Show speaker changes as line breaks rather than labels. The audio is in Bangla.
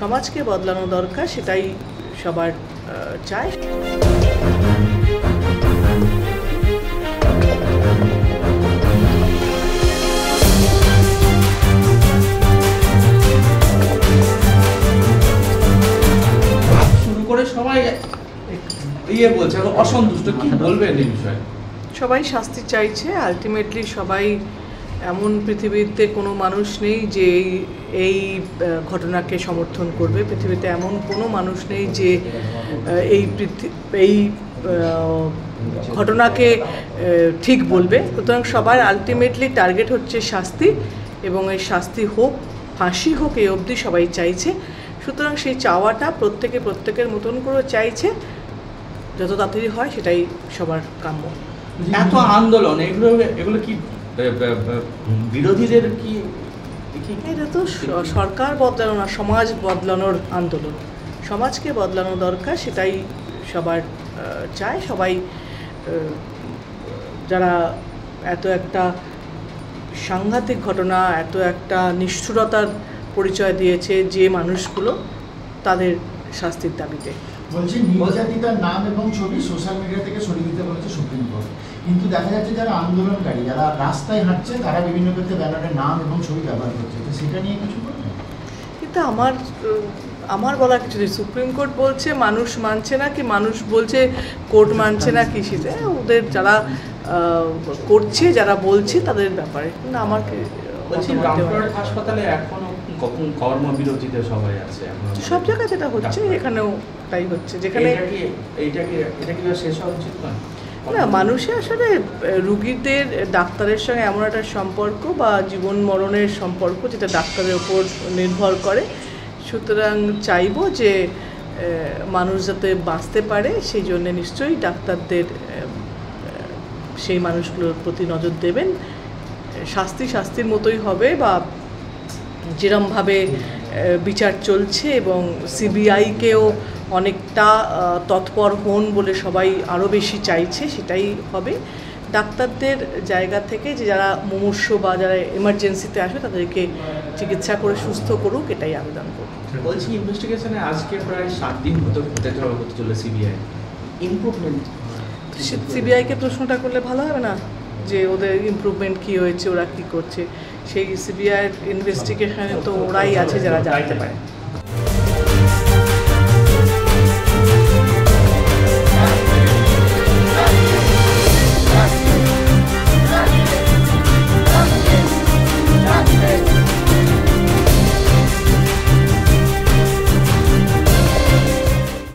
সমাজকে বদলানো দরকার, সেটাই সবার চায়।
শুরু করে সবাই বলছে অসন্তুষ্ট, কি বলবেন এই বিষয়ে?
সবাই শাস্তি চাইছে। আলটিমেটলি সবাই, এমন পৃথিবীতে কোনো মানুষ নেই যে এই ঘটনাকে সমর্থন করবে। পৃথিবীতে এমন কোনো মানুষ নেই যে এই ঘটনাকে ঠিক বলবে। সুতরাং সবার আলটিমেটলি টার্গেট হচ্ছে শাস্তি, এবং এই শাস্তি হোক, ফাঁসি হোক, এই অবধি সবাই চাইছে। সুতরাং সেই চাওয়াটা প্রত্যেকের মতন করে চাইছে, যত তাড়াতাড়ি হয় সেটাই সবার কাম্য।
এত আন্দোলন, এগুলো কি বিরোধীদের কি?
এটা তো সরকার বদলানো না, সমাজ বদলানোর আন্দোলন। সমাজকে বদলানো দরকার, সেটাই সবার চায়। সবাই যারা এত একটা সাংঘাতিক ঘটনা, এত একটা নিষ্ঠুরতার পরিচয় দিয়েছে যে মানুষগুলো, তাদের শাস্তির দাবিতে।
বলছি নির্যাতিতার নাম এবং ছবি সোশ্যাল মিডিয়া থেকে সরিয়ে দিতে বলেছে সুপ্রিম কোর্ট, কিন্তু দেখা যাচ্ছে যারা আন্দোলনকারী, যারা রাস্তায় হাঁটছে, তারা বিভিন্ন ক্ষেত্রে ব্যানারের নাম এবং ছবি ব্যবহার করছে, তো সেটা নিয়ে কিছু বলবেন?
কিন্তু আমার বলা কিছু নেই। সুপ্রিম কোর্ট বলছে মানুষ মানছে না, কি মানুষ বলছে কোর্ট মানছে না, কি সেটা ওদের যারা করছে, যারা বলছে তাদের ব্যাপারে। কিন্তু আমার
হাসপাতালে এখনো কর্মবিরতিতে সবাই আছে,
সব জায়গায় যেটা হচ্ছে এখানেও তাই হচ্ছে। যেখানে
এটা কি শেষ হওয়া উচিত নয়?
না, মানুষের আসলে রুগীদের ডাক্তারের সঙ্গে এমন একটা সম্পর্ক বা জীবন মরণের সম্পর্ক, যেটা ডাক্তারের ওপর নির্ভর করে। সুতরাং চাইবো যে মানুষ যাতে বাঁচতে পারে, সেই জন্য নিশ্চয়ই ডাক্তারদের সেই মানুষগুলোর প্রতি নজর দেবেন। শাস্তির মতোই হবে, বা যেরমভাবে বিচার চলছে, এবং সিবিআইকেও অনেকটা তৎপর হন বলে সবাই আরও বেশি চাইছে, সেটাই হবে। ডাক্তারদের জায়গা থেকে যে যারা মুমূর্ষ বা যারা এমার্জেন্সিতে আসবে, তাদেরকে চিকিৎসা করে সুস্থ করুক, এটাই আবেদন করব।
বলছি ইনভেস্টিগেশনে আজকে প্রায় 7 দিন হতে চলে সিবিআই ইমপ্রুভমেন্ট।
সিবিআইকে প্রশ্নটা করলে ভালো হবে না, যে ওদের ইমপ্রুভমেন্ট কী হয়েছে, ওরা কী করছে? সেই সিবিআইয়ের ইনভেস্টিগেশনে তো ওরাই আছে যারা জানতে পারে।